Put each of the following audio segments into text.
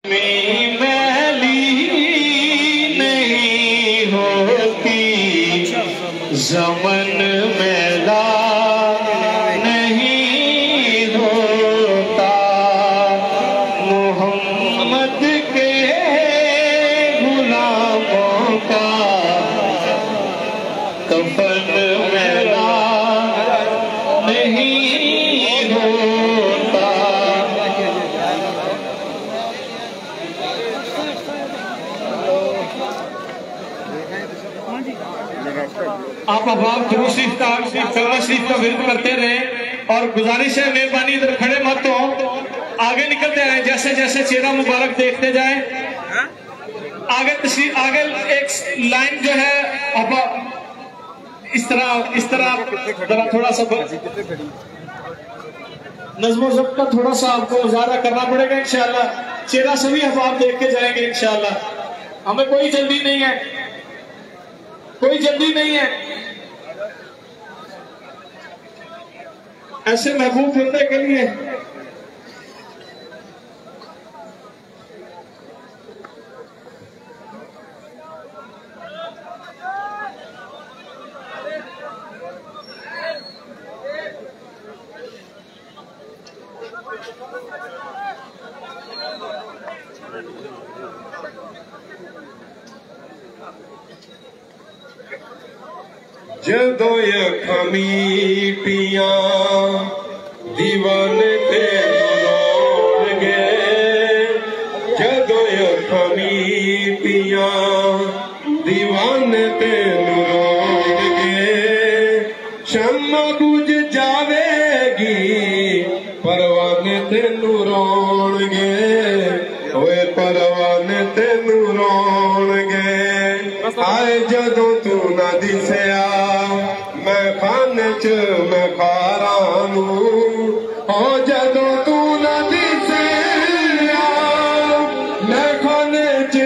मैली नहीं होती ज़मन मैला नहीं होता मोहम्मद के गुलामों का कफन मैला नहीं होता। आप अहबाब दुरूद शरीफ का कलमा शरीफ का विरुद्ध करते रहे और गुजारिश है मेहरबानी इधर खड़े मत हो, आगे निकलते आए, जैसे जैसे चेहरा मुबारक देखते जाए आगे तशरीफ, आगे एक लाइन जो है अब इस तरह थोड़ा सा नज़्म ज़ब्त का थोड़ा सा आपको मुज़ाहरा करना पड़ेगा इंशाअल्लाह। चेहरा सभी अहबाब देख के जाएंगे इंशाअल्लाह, हमें कोई जल्दी नहीं है, कोई जल्दी नहीं है। ऐसे महबूब बंदे के लिए जदों अखां मीटियां दीवाने ते रोणगे, जदों अखां मीटियां दीवाने ते रोणगे, शम्मा बुझ जावेगी परवाने तेनू रोणगे, ओए परवाने तेनू रोणगे। आए जदों तू ना दिसया मैं खाने च मैं खारा नूं, ओ जदों तू ना दिसया मैं खाने च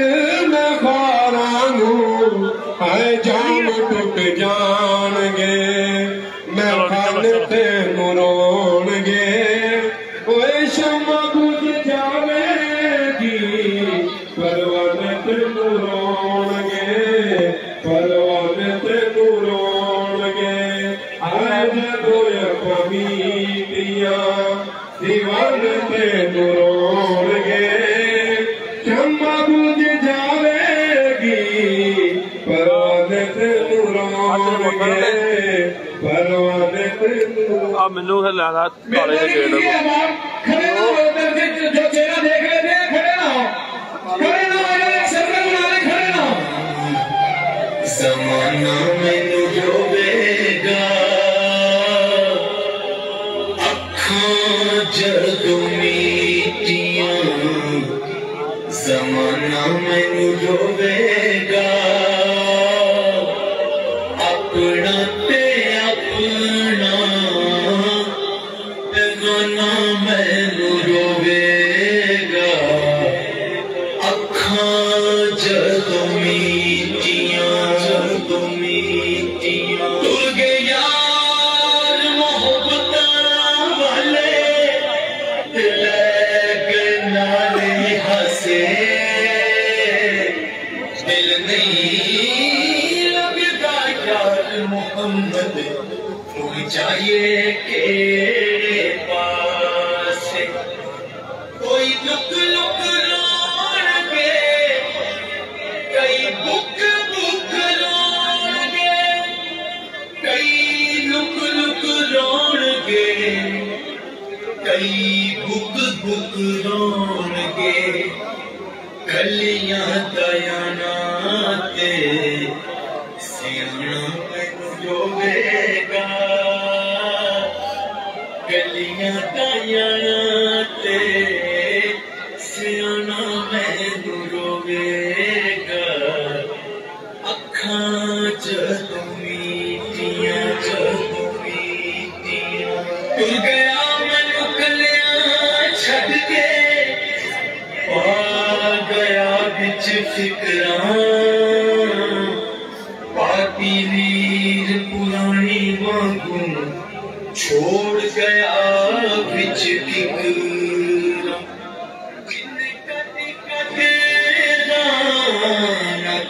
मैं खारा नूं, आए जाम टुट जाणगे मैं खाने तेनू रोणगे, ओए शम्मा बुझ जावेगी परवाने तेनू रोणगे, परवाने तेनू रोणगे। आज कोई कमीटियां दीवाने तेनू रोणगे, शम्मा बुझ जावेगी परवाने तेनू रोणगे, परवाने तेनू। अब मैनू लाना काले के गेट खड़े ना हो, जो चेहरा देख रहे थे खड़े ना हो, खड़े ना हो, एक सर्कल बना ले, खड़े ना हो। ज़माना मैनू रोवेगा अखां जदों मीटियां, ज़माना मैनू रोवेगा अपना ते अपना बेगाना मैनू रोवेगा अखां जदों मीटियां, जदों मीटियां तुर गए यार मोहब्बतां वाले, लैके नाले हसे दिल नहीं लगदा यार मोहम्मद कोई चाहिए केड़े पासे, कोई लुक लुक रोणगे कई बुक बुक रोणगे, कई लुक लुक रोणगे कई बुक बुक रोणगे, गलियां दयाना ते सियाना मैनू रोवेगा, गलियां दयाना ते सियाना मैनू रोवेगा, अखां जदों मीटियां, जदों मीटियां तुर गया मैनू कलियां छड्ड के, पा गया बिच फिकरां पाती वीर पुरानी वांगू छोड़ गया बिच फिकरां, किन्ने कदी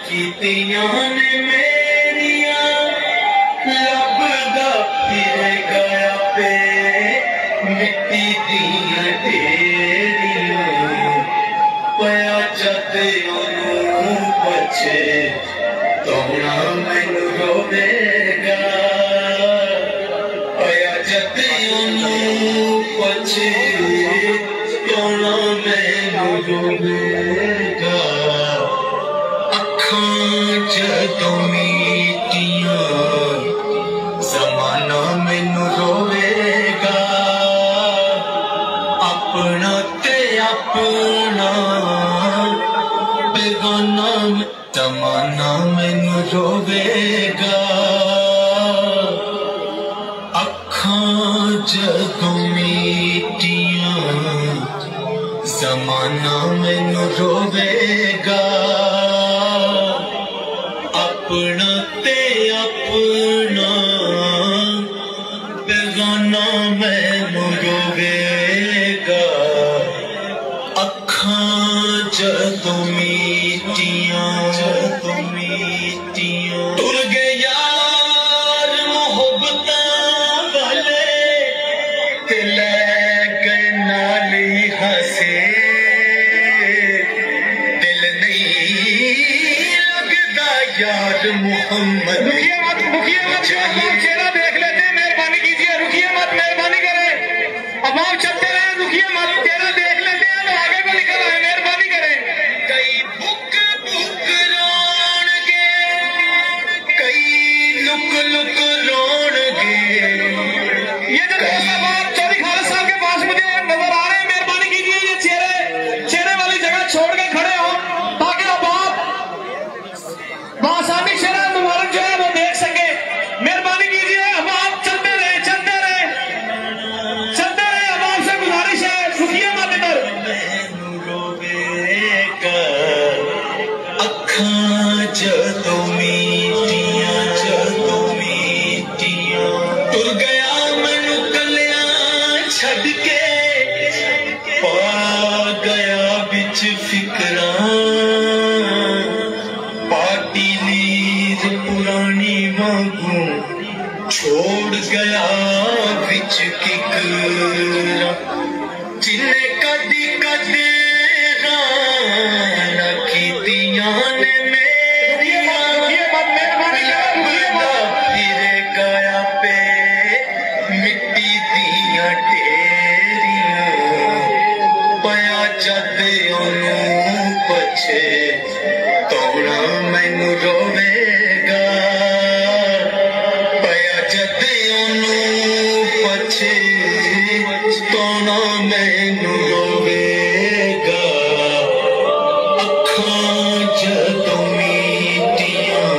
कीतियां ने मेरिया लभदा फिर गया पे मिट्टी दियां ढेरियां पया जद ओनू पछे तोना मैनू रोवेगा पया जद ओनू पछे तोना मैनू रोवेगा जदों मीटियां ज़माना मैनू रोवेगा अपना ते अपना बेगाना ज़माना मैनू रोवेगा अखां जदों मीटियां ज़माना मैनू रोवेगा अपना ते अपना बेगाना मैनू रोवेगा अखां जदों मीटियां टुर गए यार मोहब्बतां वाले ते लै गए नाल ही हसे दिल नहीं यार मोहम्मद रुकिए मत चेहरा देख लेते हैं, मेहरबानी कीजिए, रुकिए मत, मेहरबानी करें, अब आप चलते रहे, रुकिए मत, चेहरा देख लेते हैं, हम आगे को निकल आए, मेहरबानी करें। कई बुक रोणगे कई लुक रोणगे ये जो चौधरी खालिद साहब के पास मुझे नजर आ रहे हैं, मेहरबानी कीजिए ये चेहरे वाली जगह छोड़ के खड़े हो ताकि अब आप बासानी शहर मुबारक जो है वो देख सके। मेहरबानी कीजिए, अब आप चलते रहे, अब आपसे गुजारिश है, रुकिए मत इधर। अखां जदों मीटियां टुर गया मैनू कलिया छड़ के पा गया बिच फिकरां पार्टी लीर पुरानी वांगू छोड़ गया बिच किकरा जिन्ने कदी न कीतियां ने मेरिया फिर गया पे मिट्टी दियां ढेरियां पया जद ओनू पछे तोना मैनू रोवेगा पया जद ओनू पछे तोना मैनू रोवेगा अखां जदों मीटियां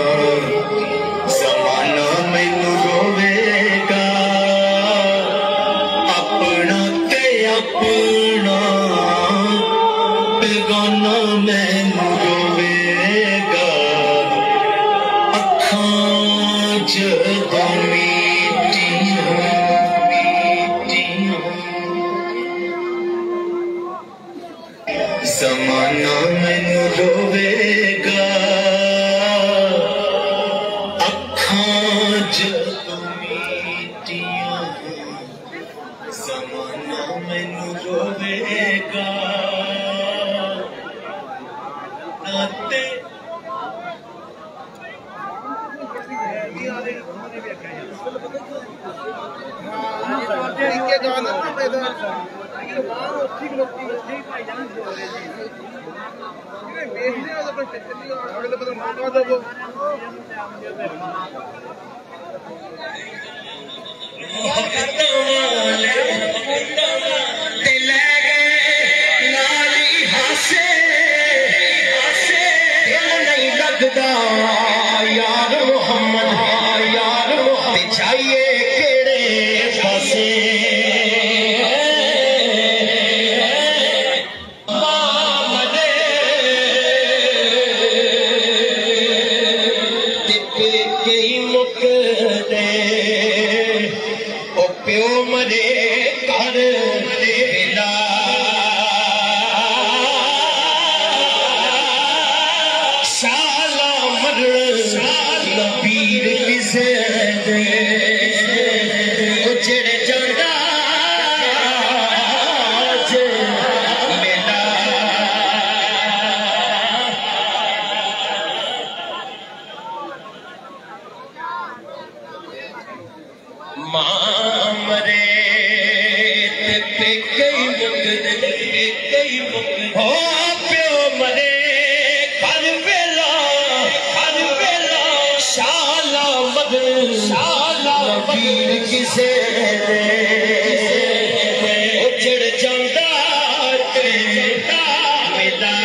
ज़माना मैनू रोवेगा अपना ते अपना बेगाना मैनू रोवेगा अखां जदों मीटियां ज़माना मैनू रोवेगा अखां जदों मीटियां ज़माना मैनू रोवेगा नाते यार मोहम्मद चाहिए केड़े पासे मुकदे ओ प्यो मरे घर मरे पीर किसे दे उजड़ जांदा जे मेला मां मरे ते कई मुकद हो प्यो मरे कर वेला शाला मद पीर किसे उजड़ जांदा ते मेला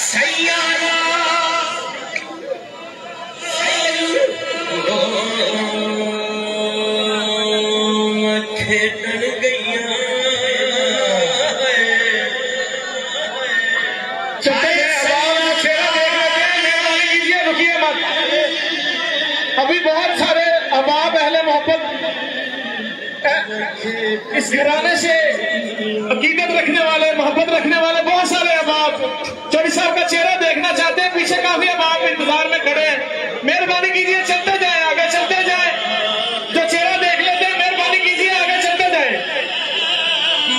सैयारा खेडन गईया अभी बहुत सारे अहबाब अहले मोहब्बत इस घराने से अकीदत रखने वाले मोहब्बत रखने वाले बहुत सारे अहबाब चौधरी साहब का चेहरा देखना चाहते हैं। पीछे काफी अहबाब इंतजार में खड़े हैं। मेहरबानी कीजिए चलते जाए, आगे चलते जाए। जो चेहरा देख लेते हैं मेहरबानी कीजिए आगे चलते जाए।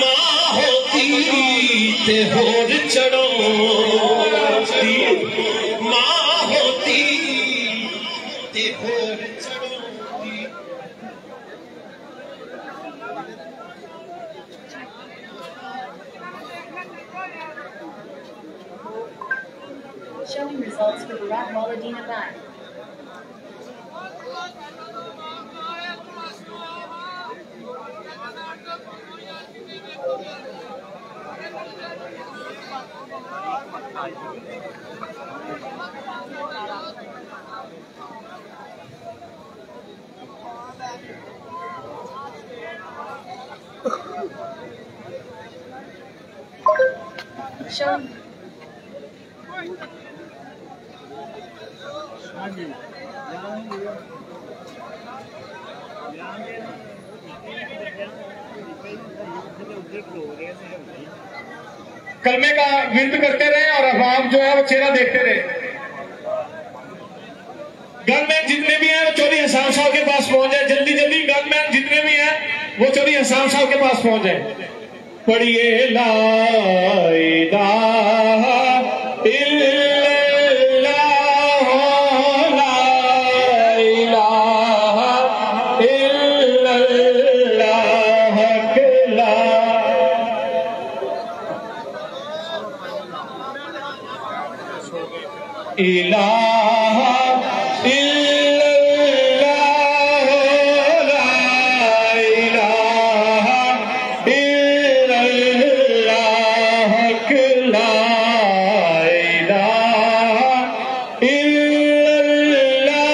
मां होती ते होर चढ़ो मां होती ते होर चढ़ो Showing results for Burak Maladina Bank. Showing कलमे का विरद करते रहे और अहबाब जो है वो चेहरा देखते रहे। गनमैन जितने भी हैं वो चौधरी हसन साहब के पास पहुंच जाए। जल्दी जल्दी गनमैन जितने भी हैं वो चौधरी हसन साहब के पास पहुंच जाए। पढ़िए ला इलाहा इल्लल्लाह ला इलाहा इल्लल्लाह ला इलाहा इल्लल्लाह ला इलाहा इल्लल्लाह ला इलाहा इल्लल्लाह ला इलाहा इल्लल्लाह ला इलाहा इल्लल्लाह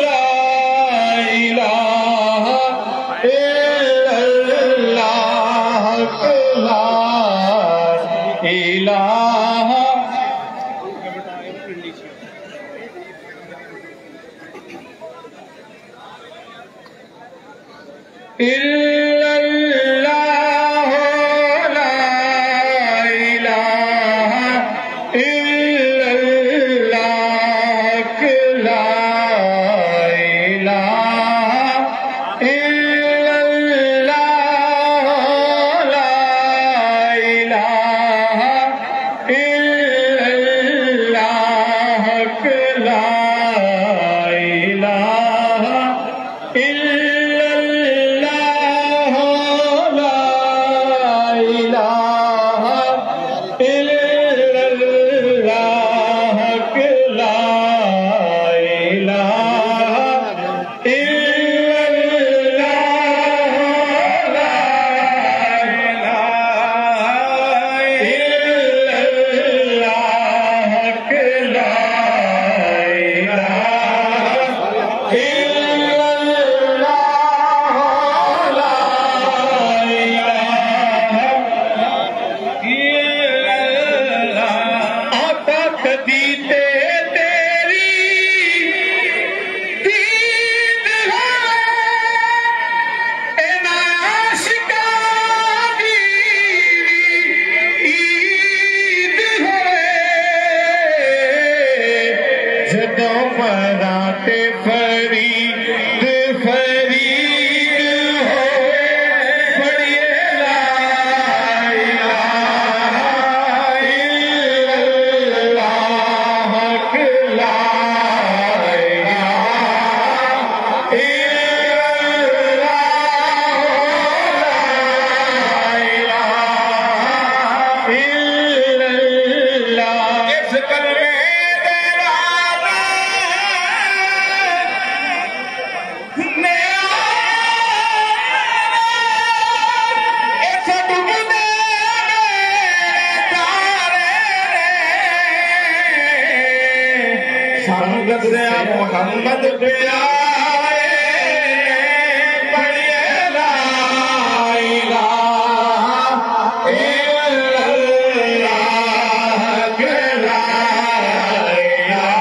ला इलाहा इल्लल्लाह ला इलाहा इल्लल्लाह ला इलाहा इल्लल्लाह ला इलाहा इल्लल्लाह मोहम्मद पे आए पढ़िए ला इलाहा इल्लल्लाह के ला इलाहा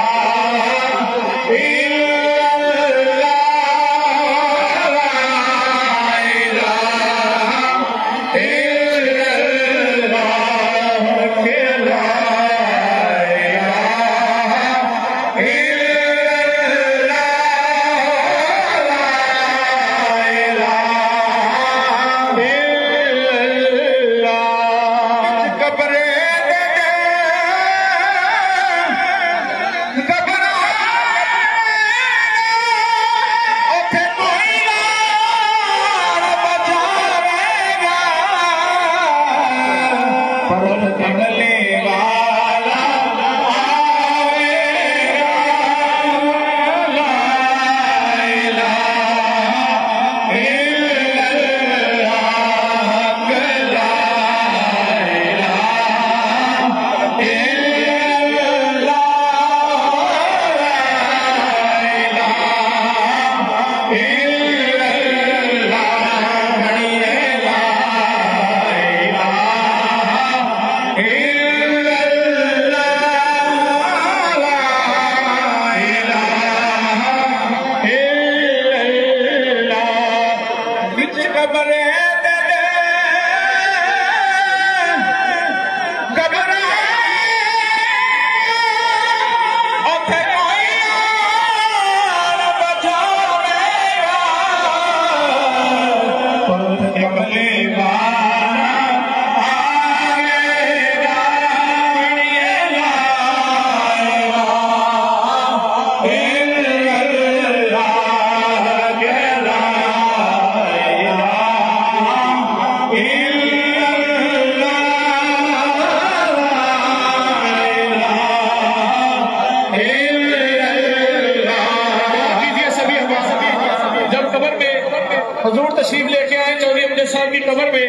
हुजूर तशरीफ लेके आए चौधरी अमजद साहब की कब्र में,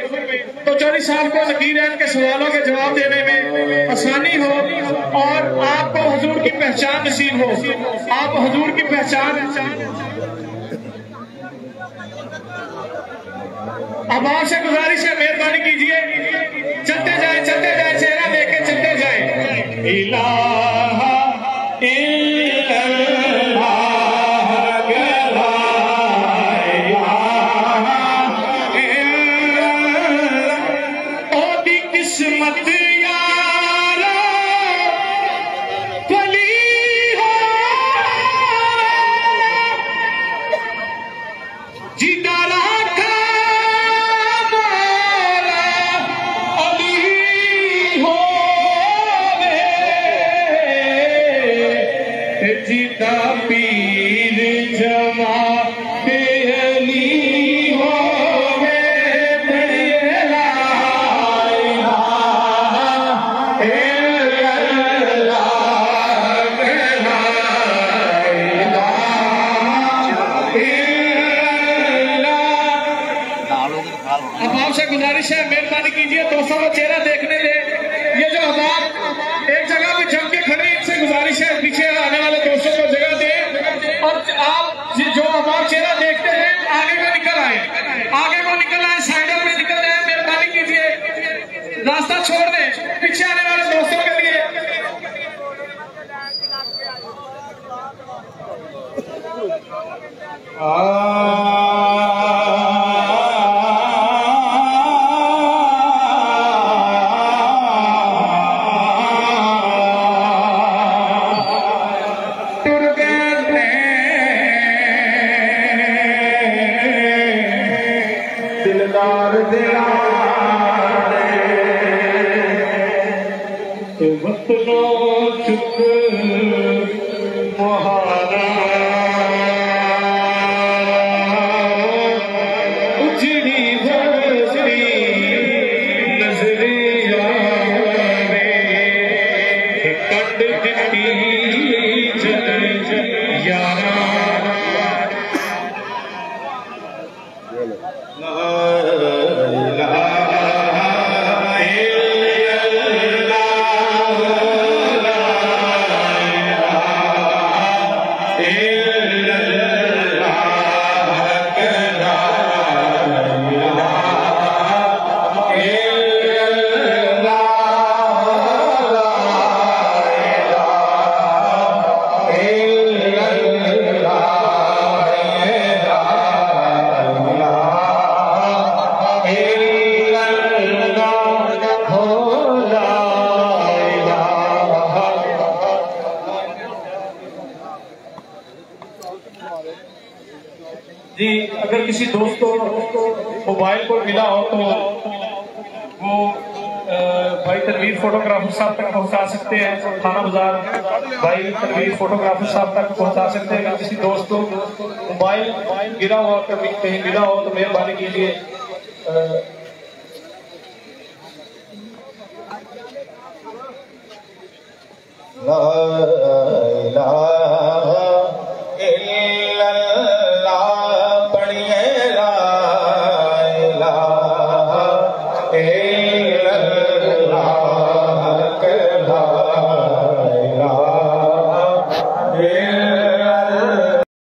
तो चौधरी साहब को नकीरैन के सवालों के जवाब देने में आसानी हो और आपको हुजूर की पहचान नसीब हो। आप हुजूर की पहचान अब आपसे गुजारिश है, मेहरबानी कीजिए, चलते जाए चेहरा लेके चलते जाए। इलाहा इल्लल्लाह किस्मत यारा भली हो जीता रखा मौला अली हो जीता पीर जमा अली हो अब आपसे गुजारिश है, मेहरबानी कीजिए, दोस्तों को चेहरा देखने दे। ये जो हमाम एक जगह पे जम के खड़े, इनसे गुजारिश है पीछे आने वाले दोस्तों को जगह दे और आप जो हमाम चेहरा देखते हैं आगे को निकल आए, साइडों में निकल आए। मेहरबानी कीजिए, रास्ता छोड़ दें पीछे आने वाले दोस्तों के लिए। दिलदार वतनो चुप मुहारा उजड़ी भरी नजरिया कंड दिखी यारा Yeah. मोबाइल को मिला हो तो वो भाई तनवीर फोटोग्राफर साहब तक पहुंचा सकते हैं। थाना बाजार भाई तनवीर फोटोग्राफर साहब तक पहुंचा सकते हैं। किसी दोस्त को मोबाइल गिरा हुआ कभी कहीं मिला हो तो मेहरबानी कीजिए। ला इलाहा इल्लल्लाह पढ़िए ला इलाहा